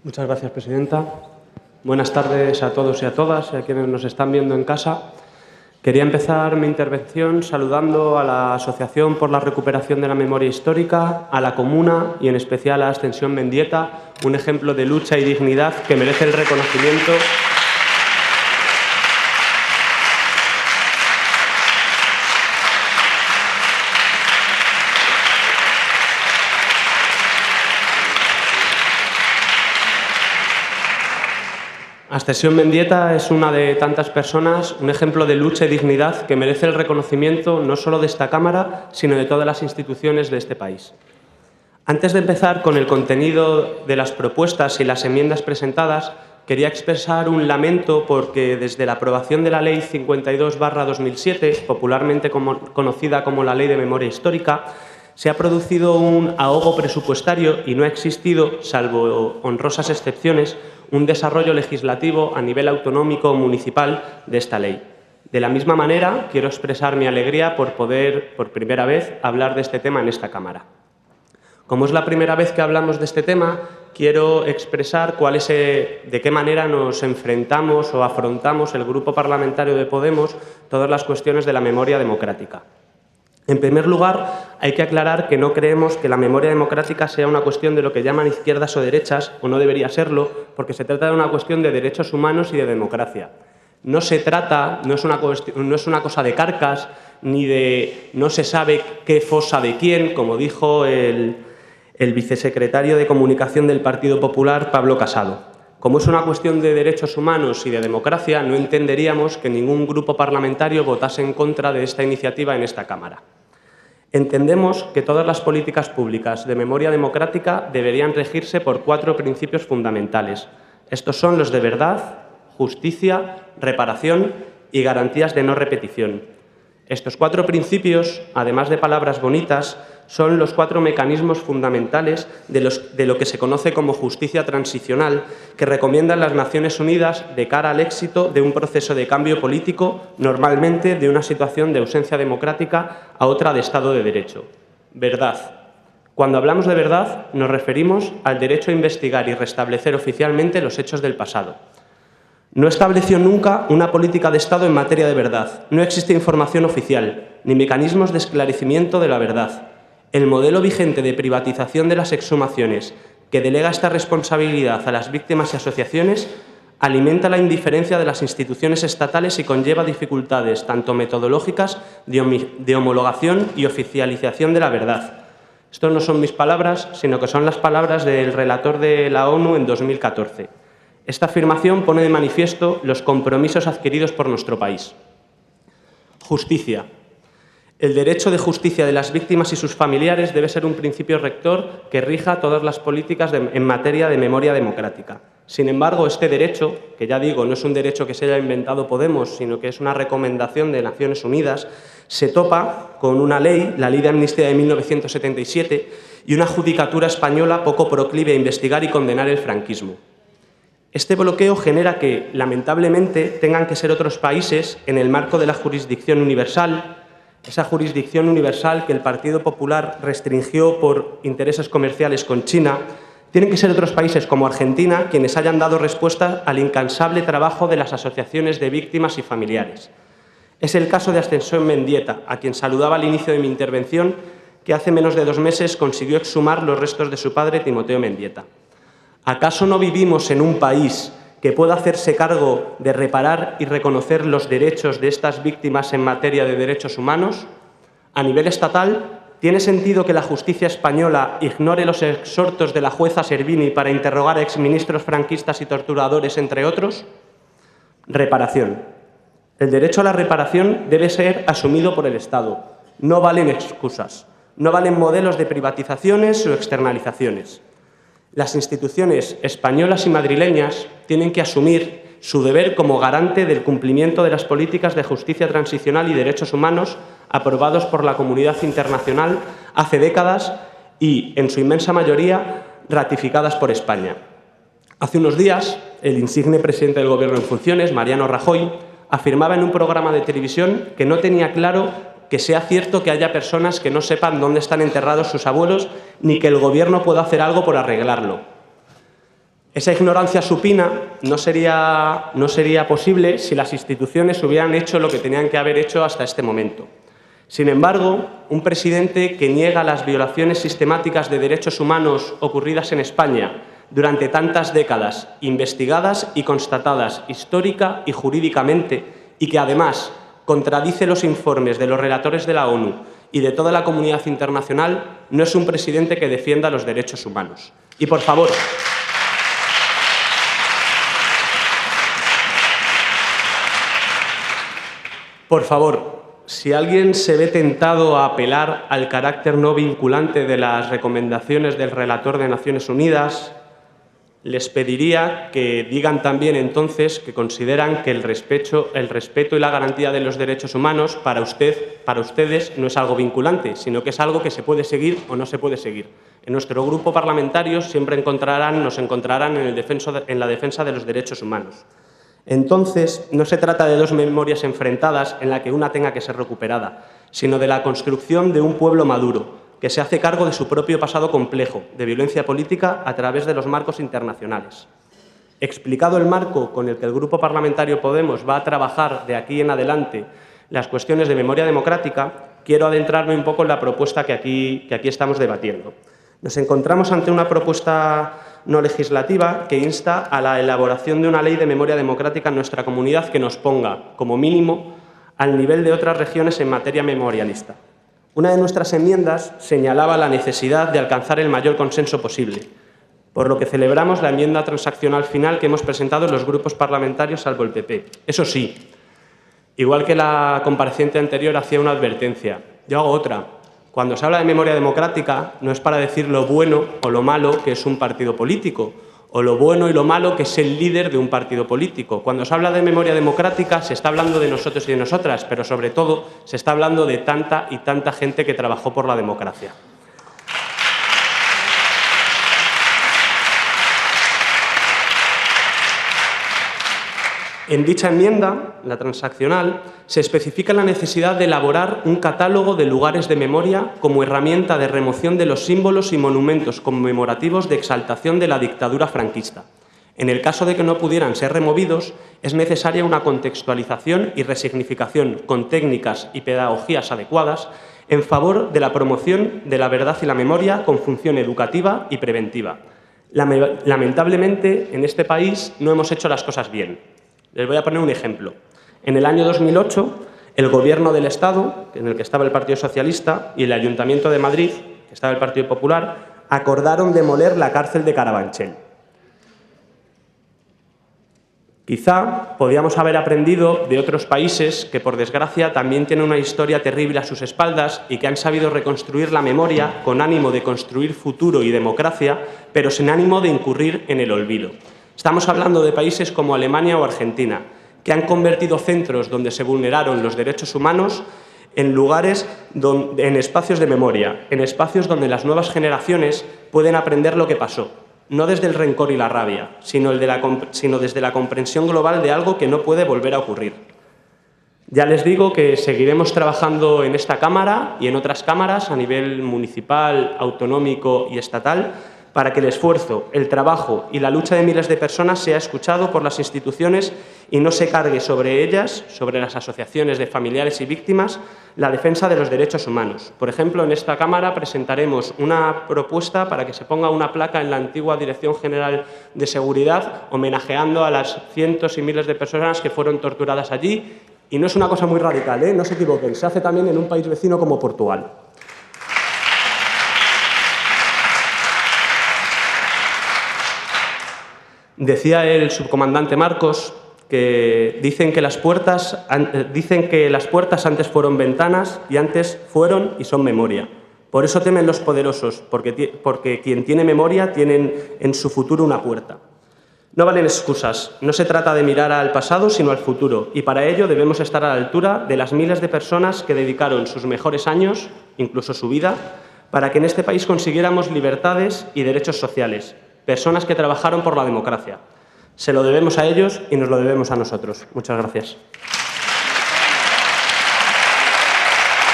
Muchas gracias, presidenta. Buenas tardes a todos y a todas y a quienes nos están viendo en casa. Quería empezar mi intervención saludando a la Asociación por la Recuperación de la Memoria Histórica, a la Comuna y en especial a Ascensión Mendieta, un ejemplo de lucha y dignidad que merece el reconocimiento. Ascensión Mendieta es una de tantas personas, un ejemplo de lucha y dignidad que merece el reconocimiento no solo de esta Cámara, sino de todas las instituciones de este país. Antes de empezar con el contenido de las propuestas y las enmiendas presentadas, quería expresar un lamento porque desde la aprobación de la Ley 52/2007, popularmente conocida como la Ley de Memoria Histórica, se ha producido un ahogo presupuestario y no ha existido, salvo honrosas excepciones, un desarrollo legislativo a nivel autonómico o municipal de esta ley. De la misma manera, quiero expresar mi alegría por poder, por primera vez, hablar de este tema en esta Cámara. Como es la primera vez que hablamos de este tema, quiero expresar de qué manera nos enfrentamos o afrontamos el Grupo Parlamentario de Podemos todas las cuestiones de la memoria democrática. En primer lugar, hay que aclarar que no creemos que la memoria democrática sea una cuestión de lo que llaman izquierdas o derechas, o no debería serlo, porque se trata de una cuestión de derechos humanos y de democracia. No es una cosa de carcas, ni de no se sabe qué fosa de quién, como dijo el vicesecretario de Comunicación del Partido Popular, Pablo Casado. Como es una cuestión de derechos humanos y de democracia, no entenderíamos que ningún grupo parlamentario votase en contra de esta iniciativa en esta Cámara. Entendemos que todas las políticas públicas de memoria democrática deberían regirse por 4 principios fundamentales. Estos son los de verdad, justicia, reparación y garantías de no repetición. Estos 4 principios, además de palabras bonitas, son los 4 mecanismos fundamentales de lo que se conoce como justicia transicional, que recomiendan las Naciones Unidas de cara al éxito de un proceso de cambio político, normalmente de una situación de ausencia democrática a otra de Estado de Derecho. Verdad. Cuando hablamos de verdad, nos referimos al derecho a investigar y restablecer oficialmente los hechos del pasado. No estableció nunca una política de Estado en materia de verdad. No existe información oficial, ni mecanismos de esclarecimiento de la verdad. El modelo vigente de privatización de las exhumaciones, que delega esta responsabilidad a las víctimas y asociaciones, alimenta la indiferencia de las instituciones estatales y conlleva dificultades, tanto metodológicas, de homologación y oficialización de la verdad. Estas no son mis palabras, sino que son las palabras del relator de la ONU en 2014. Esta afirmación pone de manifiesto los compromisos adquiridos por nuestro país. Justicia. El derecho de justicia de las víctimas y sus familiares debe ser un principio rector que rija todas las políticas en materia de memoria democrática. Sin embargo, este derecho, que ya digo, no es un derecho que se haya inventado Podemos, sino que es una recomendación de Naciones Unidas, se topa con una ley, la Ley de Amnistía de 1977, y una judicatura española poco proclive a investigar y condenar el franquismo. Este bloqueo genera que, lamentablemente, tengan que ser otros países, en el marco de la jurisdicción universal, esa jurisdicción universal que el Partido Popular restringió por intereses comerciales con China, tienen que ser otros países como Argentina quienes hayan dado respuesta al incansable trabajo de las asociaciones de víctimas y familiares. Es el caso de Ascensión Mendieta, a quien saludaba al inicio de mi intervención, que hace menos de 2 meses consiguió exhumar los restos de su padre, Timoteo Mendieta. ¿Acaso no vivimos en un país que pueda hacerse cargo de reparar y reconocer los derechos de estas víctimas en materia de derechos humanos? A nivel estatal, ¿tiene sentido que la justicia española ignore los exhortos de la jueza Servini para interrogar a exministros franquistas y torturadores, entre otros? Reparación. El derecho a la reparación debe ser asumido por el Estado. No valen excusas. No valen modelos de privatizaciones o externalizaciones. Las instituciones españolas y madrileñas tienen que asumir su deber como garante del cumplimiento de las políticas de justicia transicional y derechos humanos aprobados por la comunidad internacional hace décadas y, en su inmensa mayoría, ratificadas por España. Hace unos días, el insigne presidente del Gobierno en funciones, Mariano Rajoy, afirmaba en un programa de televisión que no tenía claro que sea cierto que haya personas que no sepan dónde están enterrados sus abuelos ni que el Gobierno pueda hacer algo por arreglarlo. Esa ignorancia supina no sería posible si las instituciones hubieran hecho lo que tenían que haber hecho hasta este momento. Sin embargo, un presidente que niega las violaciones sistemáticas de derechos humanos ocurridas en España durante tantas décadas, investigadas y constatadas histórica y jurídicamente, y que además contradice los informes de los relatores de la ONU y de toda la comunidad internacional, no es un presidente que defienda los derechos humanos. Y por favor, si alguien se ve tentado a apelar al carácter no vinculante de las recomendaciones del relator de Naciones Unidas, les pediría que digan también entonces que consideran que el respeto y la garantía de los derechos humanos para ustedes no es algo vinculante, sino que es algo que se puede seguir o no se puede seguir. En nuestro grupo parlamentario siempre nos encontrarán en la defensa de los derechos humanos. Entonces, no se trata de dos memorias enfrentadas en la que una tenga que ser recuperada, sino de la construcción de un pueblo maduro, que se hace cargo de su propio pasado complejo de violencia política a través de los marcos internacionales. Explicado el marco con el que el Grupo Parlamentario Podemos va a trabajar de aquí en adelante las cuestiones de memoria democrática, quiero adentrarme un poco en la propuesta que aquí estamos debatiendo. Nos encontramos ante una propuesta no legislativa que insta a la elaboración de una ley de memoria democrática en nuestra comunidad que nos ponga, como mínimo, al nivel de otras regiones en materia memorialista. Una de nuestras enmiendas señalaba la necesidad de alcanzar el mayor consenso posible, por lo que celebramos la enmienda transaccional final que hemos presentado los grupos parlamentarios, salvo el PP. Eso sí, igual que la compareciente anterior hacía una advertencia, yo hago otra. Cuando se habla de memoria democrática no es para decir lo bueno o lo malo que es un partido político, o lo bueno y lo malo que es el líder de un partido político. Cuando se habla de memoria democrática se está hablando de nosotros y de nosotras, pero sobre todo se está hablando de tanta y tanta gente que trabajó por la democracia. En dicha enmienda, la transaccional, se especifica la necesidad de elaborar un catálogo de lugares de memoria como herramienta de remoción de los símbolos y monumentos conmemorativos de exaltación de la dictadura franquista. En el caso de que no pudieran ser removidos, es necesaria una contextualización y resignificación con técnicas y pedagogías adecuadas en favor de la promoción de la verdad y la memoria con función educativa y preventiva. Lamentablemente, en este país no hemos hecho las cosas bien. Les voy a poner un ejemplo. En el año 2008, el Gobierno del Estado, en el que estaba el Partido Socialista, y el Ayuntamiento de Madrid, que estaba el Partido Popular, acordaron demoler la cárcel de Carabanchel. Quizá podíamos haber aprendido de otros países que, por desgracia, también tienen una historia terrible a sus espaldas y que han sabido reconstruir la memoria con ánimo de construir futuro y democracia, pero sin ánimo de incurrir en el olvido. Estamos hablando de países como Alemania o Argentina, que han convertido centros donde se vulneraron los derechos humanos en lugares, en espacios de memoria, en espacios donde las nuevas generaciones pueden aprender lo que pasó, no desde el rencor y la rabia, sino desde la comprensión global de algo que no puede volver a ocurrir. Ya les digo que seguiremos trabajando en esta Cámara y en otras cámaras a nivel municipal, autonómico y estatal, para que el esfuerzo, el trabajo y la lucha de miles de personas sea escuchado por las instituciones y no se cargue sobre ellas, sobre las asociaciones de familiares y víctimas, la defensa de los derechos humanos. Por ejemplo, en esta Cámara presentaremos una propuesta para que se ponga una placa en la antigua Dirección General de Seguridad homenajeando a las cientos y miles de personas que fueron torturadas allí. Y no es una cosa muy radical, no se equivoquen, se hace también en un país vecino como Portugal. Decía el subcomandante Marcos que dicen que las puertas antes fueron ventanas y antes fueron y son memoria. Por eso temen los poderosos, porque quien tiene memoria tiene en su futuro una puerta. No valen excusas, no se trata de mirar al pasado sino al futuro, y para ello debemos estar a la altura de las miles de personas que dedicaron sus mejores años, incluso su vida, para que en este país consiguiéramos libertades y derechos sociales. Personas que trabajaron por la democracia. Se lo debemos a ellos y nos lo debemos a nosotros. Muchas gracias.